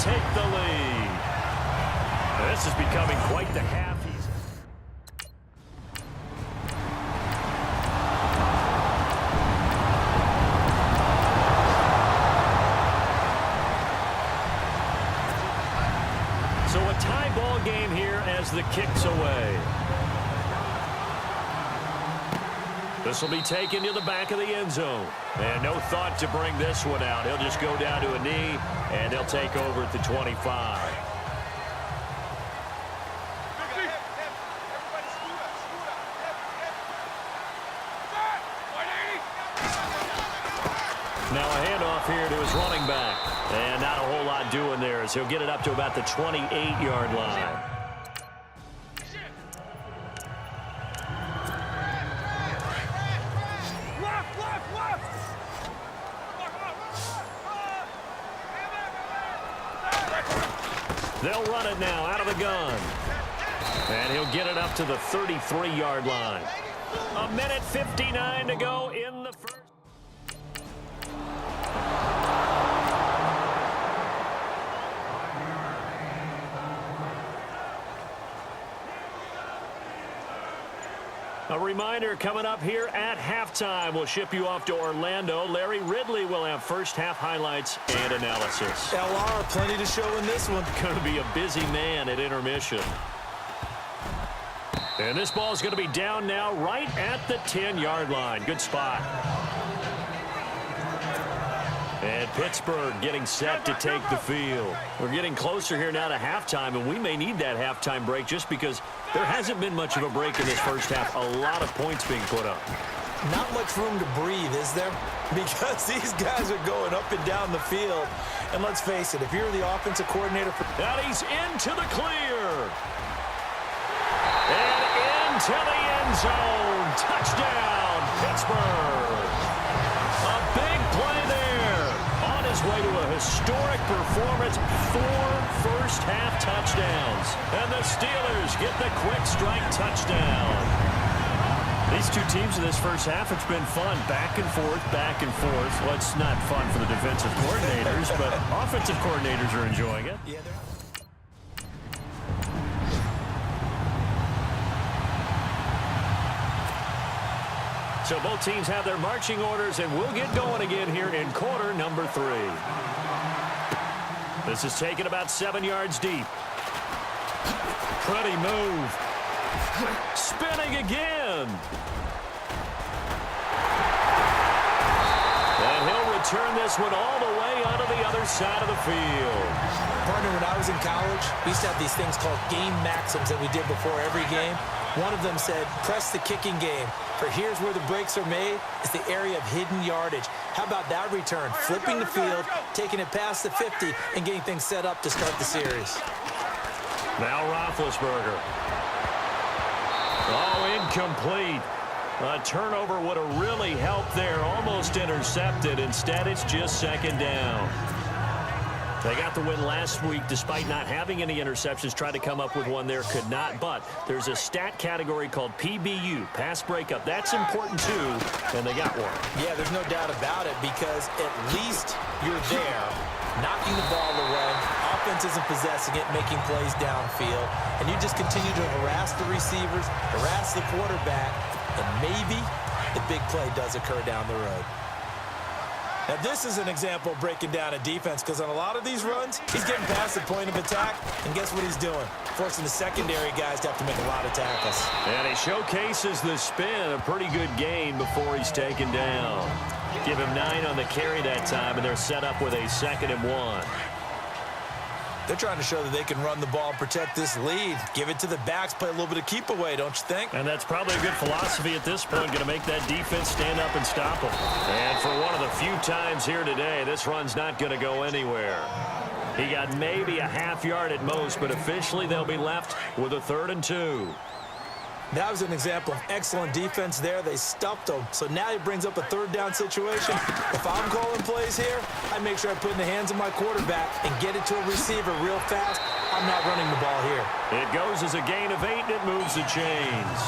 take the lead. This is becoming quite the half. So a tie ball game here as the kick's away. This will be taken to the back of the end zone. And no thought to bring this one out. He'll just go down to a knee, and they'll take over at the 25. Now a handoff here to his running back. And not a whole lot doing there as he'll get it up to about the 28-yard line. They'll run it now out of the gun. And he'll get it up to the 33-yard line. 1:59 to go in the first. A reminder coming up here at halftime. We'll ship you off to Orlando. Larry Ridley will have first half highlights and analysis. LR, plenty to show in this one. Going to be a busy man at intermission. And this ball is going to be down now right at the 10-yard line. Good spot. And Pittsburgh getting set to take the field. We're getting closer here now to halftime, and we may need that halftime break just because there hasn't been much of a break in this first half. A lot of points being put up. Not much room to breathe, is there? Because these guys are going up and down the field. And let's face it, if you're the offensive coordinator... And he's into the clear. And into the end zone. Touchdown, Pittsburgh. A big play there. On his way to a historic performance. 4 first-half touchdowns. And the Steelers get the quick strike touchdown. These two teams in this first half, it's been fun. Back and forth, back and forth. Well, it's not fun for the defensive coordinators, but offensive coordinators are enjoying it. Yeah, so both teams have their marching orders, and we'll get going again here in quarter number 3. This is taken about 7 yards deep. Pretty move. Spinning again. And he'll return this one all the way onto the other side of the field. Partner, when I was in college, we used to have these things called game maxims that we did before every game. One of them said, press the kicking game. For here's where the breaks are made. It's the area of hidden yardage. How about that return? Flipping the field, taking it past the 50, and getting things set up to start the series. Now Roethlisberger. Oh, incomplete. A turnover would have really helped there. Almost intercepted. Instead, it's just second down. They got the win last week despite not having any interceptions. Tried to come up with one there, could not. But there's a stat category called PBU, pass breakup. That's important too, and they got one. Yeah, there's no doubt about it because at least you're there, knocking the ball away. Offense isn't possessing it, making plays downfield. And you just continue to harass the receivers, harass the quarterback, and maybe the big play does occur down the road. Now, this is an example of breaking down a defense because on a lot of these runs, he's getting past the point of attack, and guess what he's doing? Forcing the secondary guys to have to make a lot of tackles. And he showcases the spin, a pretty good gain before he's taken down. Give him 9 on the carry that time, and they're set up with a 2nd and 1. They're trying to show that they can run the ball and protect this lead. Give it to the backs, play a little bit of keep away, don't you think? And that's probably a good philosophy at this point, going to make that defense stand up and stop them. And for one of the few times here today, this run's not going to go anywhere. He got maybe a half yard at most, but officially they'll be left with a 3rd and 2. That was an example of excellent defense there. They stuffed him. So now he brings up a 3rd down situation. If I'm calling plays here, I make sure I put it in the hands of my quarterback and get it to a receiver real fast. I'm not running the ball here. It goes as a gain of 8, and it moves the chains.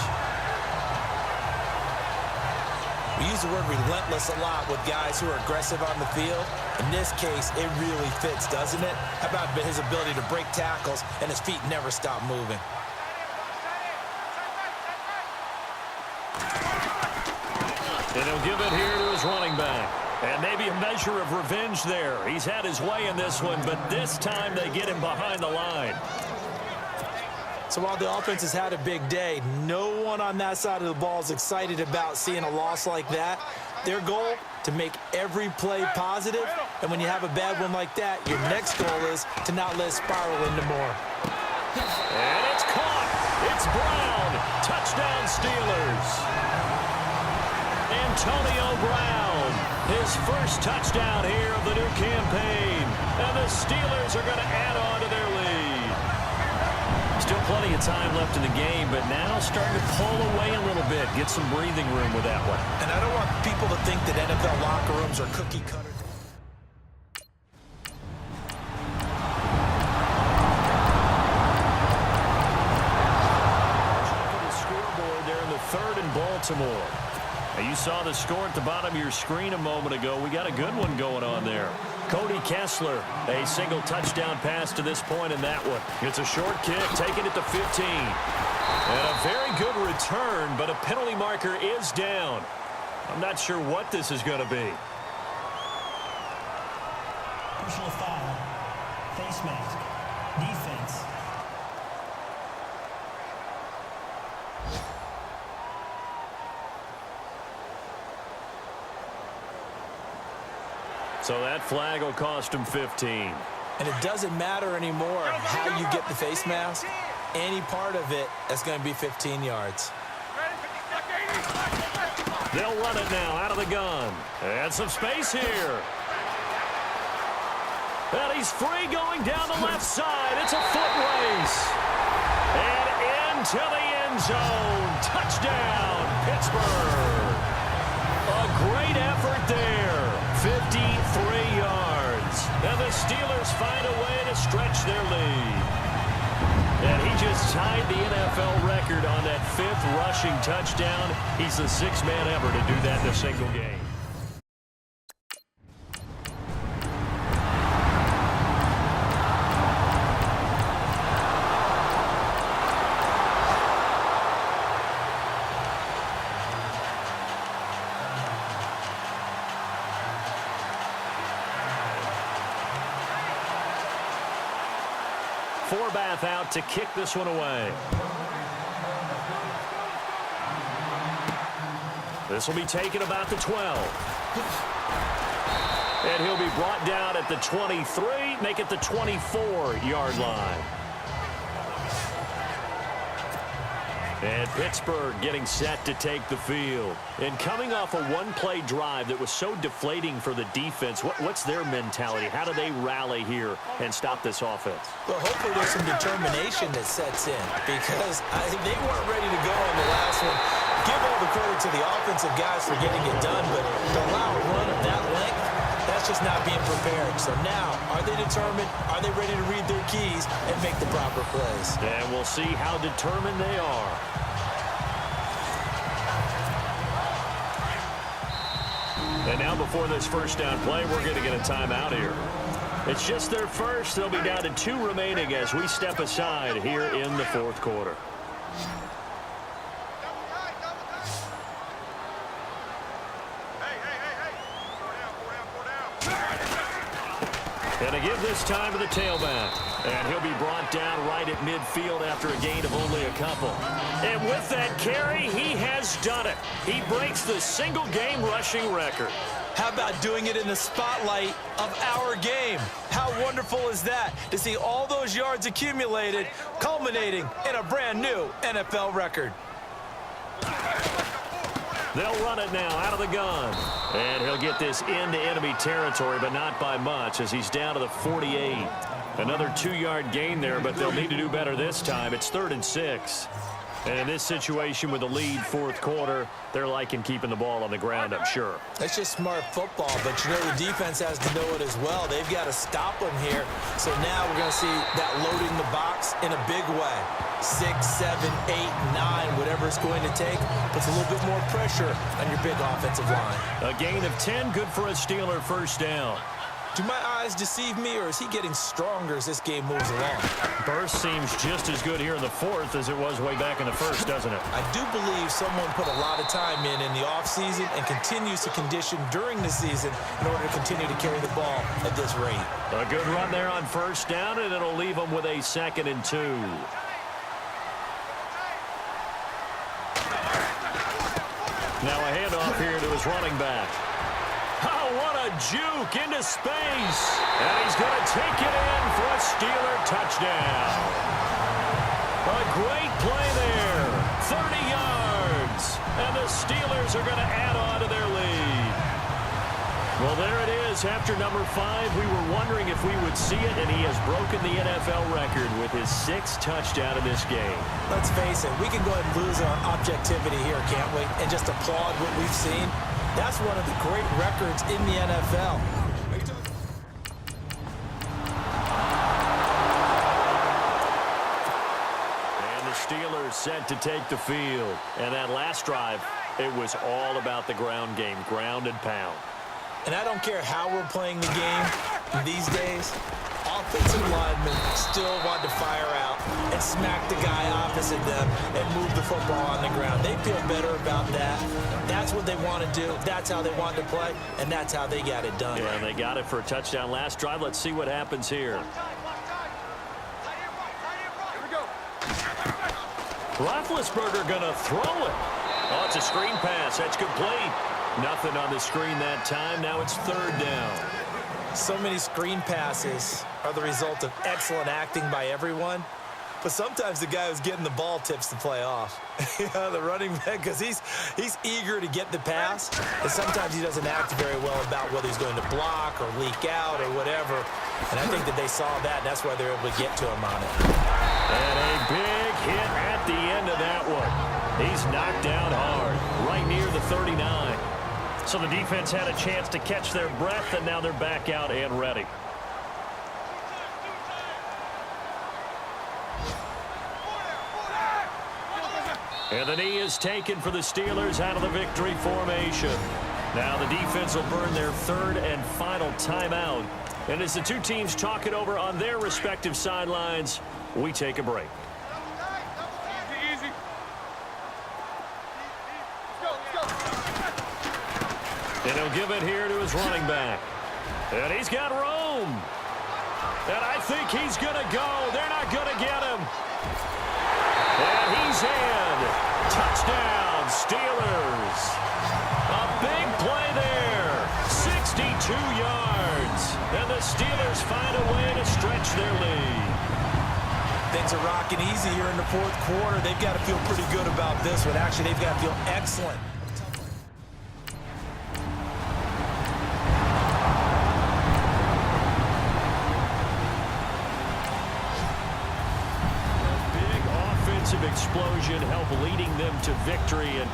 We use the word relentless a lot with guys who are aggressive on the field. In this case, it really fits, doesn't it? How about his ability to break tackles and his feet never stop moving? And he'll give it here to his running back. And maybe a measure of revenge there. He's had his way in this one, but this time they get him behind the line. So while the offense has had a big day, no one on that side of the ball is excited about seeing a loss like that. Their goal, to make every play positive. And when you have a bad one like that, your next goal is to not let it spiral into more. And it's caught. It's Brown. Touchdown Steelers. Antonio Brown, his first touchdown here of the new campaign. And the Steelers are going to add on to their lead. Still plenty of time left in the game, but now starting to pull away a little bit. Get some breathing room with that one. And I don't want people to think that NFL locker rooms are cookie cutters. Scoreboard there in the third in Baltimore. Now you saw the score at the bottom of your screen a moment ago. We got a good one going on there. Cody Kessler, a single touchdown pass to this point in that one. It's a short kick, taking it to 15. And a very good return, but a penalty marker is down. I'm not sure what this is going to be. Personal foul, face mask, defense. So that flag will cost him 15. And it doesn't matter anymore how you get the face mask. Any part of it is going to be 15 yards. They'll run it now out of the gun. And some space here. And he's free going down the left side. It's a foot race. And into the end zone. Touchdown, Pittsburgh. A great effort there. 53 yards. And the Steelers find a way to stretch their lead. And he just tied the NFL record on that 5th rushing touchdown. He's the 6th man ever to do that in a single game. Forbath out to kick this one away. This will be taken about the 12. And he'll be brought down at the 23, make it the 24-yard line. And Pittsburgh getting set to take the field. And coming off a one-play drive that was so deflating for the defense, what's their mentality? How do they rally here and stop this offense? Well, hopefully there's some determination that sets in because they weren't ready to go on the last one. Give all the credit to the offensive guys for getting it done, but to allow a run of that length, that's just not being prepared. So now, are they determined? Are they ready to read their keys and make the proper plays? And we'll see how determined they are. And now before this first down play, we're going to get a timeout here. It's just their first. They'll be down to 2 remaining as we step aside here in the 4th quarter. And to give this time to the tailback. And he'll be brought down right at midfield after a gain of only a couple. And with that carry, he has done it. He breaks the single-game rushing record. How about doing it in the spotlight of our game? How wonderful is that to see all those yards accumulated, culminating in a brand new NFL record? They'll run it now out of the gun. And he'll get this into enemy territory, but not by much as he's down to the 48. Another 2-yard gain there, but they'll need to do better this time. It's 3rd and 6. And in this situation with the lead fourth quarter, they're liking keeping the ball on the ground, I'm sure. That's just smart football, but you know the defense has to know it as well. They've got to stop them here. So now we're going to see that loading the box in a big way. 6, 7, 8, 9, whatever it's going to take, puts a little bit more pressure on your big offensive line. A gain of 10, good for a Steeler first down. Do my eyes deceive me, or is he getting stronger as this game moves along? Burst seems just as good here in the fourth as it was way back in the first, doesn't it? I do believe someone put a lot of time in the offseason and continues to condition during the season in order to continue to carry the ball at this rate. A good run there on first down, and it'll leave them with a 2nd and 2. Now a handoff here to his running back. Oh, what a juke into space. And he's going to take it in for a Steeler touchdown. A great play there. 30 yards. And the Steelers are going to add on to their lead. Well, there it is. After number 5, we were wondering if we would see it, and he has broken the NFL record with his 6th touchdown in this game. Let's face it, we can go ahead and lose our objectivity here, can't we? And just applaud what we've seen. That's one of the great records in the NFL. And the Steelers set to take the field. And that last drive, it was all about the ground game, ground and pound. And I don't care how we're playing the game these days, offensive linemen still want to fire out and smack the guy opposite them and move the football on the ground. They feel better about that. That's what they want to do. That's how they want to play, and that's how they got it done. Yeah, they got it for a touchdown last drive. Let's see what happens here. Roethlisberger going to throw it. Oh, it's a screen pass. That's complete. Nothing on the screen that time. Now it's 3rd down. So many screen passes are the result of excellent acting by everyone. But sometimes the guy who's getting the ball tips the play off. The running back, because he's eager to get the pass. And sometimes he doesn't act very well about whether he's going to block or leak out or whatever. And I think that they saw that, and that's why they're able to get to him on it. And a big hit at the end of that one. He's knocked down hard, right near the 39. So the defense had a chance to catch their breath, and now they're back out and ready. And the knee is taken for the Steelers out of the victory formation. Now the defense will burn their 3rd and final timeout. And as the two teams talk it over on their respective sidelines, we take a break. And he'll give it here to his running back. And he's got room. And I think he's going to go. They're not going to get him. And he's in. Touchdown, Steelers. A big play there. 62 yards. And the Steelers find a way to stretch their lead. Things are rocking easy here in the fourth quarter. They've got to feel pretty good about this one. Actually, they've got to feel excellent. Explosion help leading them to victory, and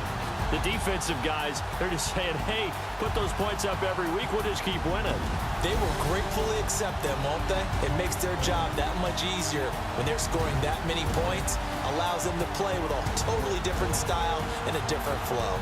the defensive guys, they're just saying, hey, put those points up every week, we'll just keep winning. They will gratefully accept them, won't they? It makes their job that much easier when they're scoring that many points, allows them to play with a totally different style and a different flow.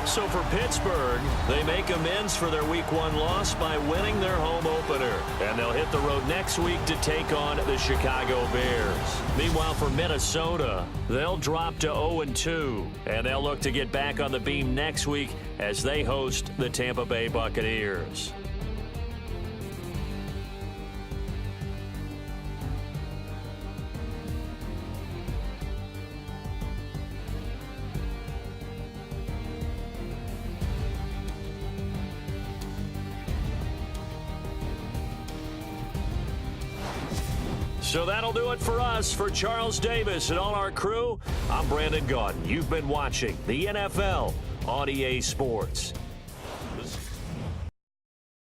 So for Pittsburgh, they make amends for their Week 1 loss by winning their home opener. And they'll hit the road next week to take on the Chicago Bears. Meanwhile, for Minnesota, they'll drop to 0-2. And they'll look to get back on the beam next week as they host the Tampa Bay Buccaneers. So that'll do it for us. For Charles Davis and all our crew, I'm Brandon Gaudin. You've been watching the NFL on EA Sports.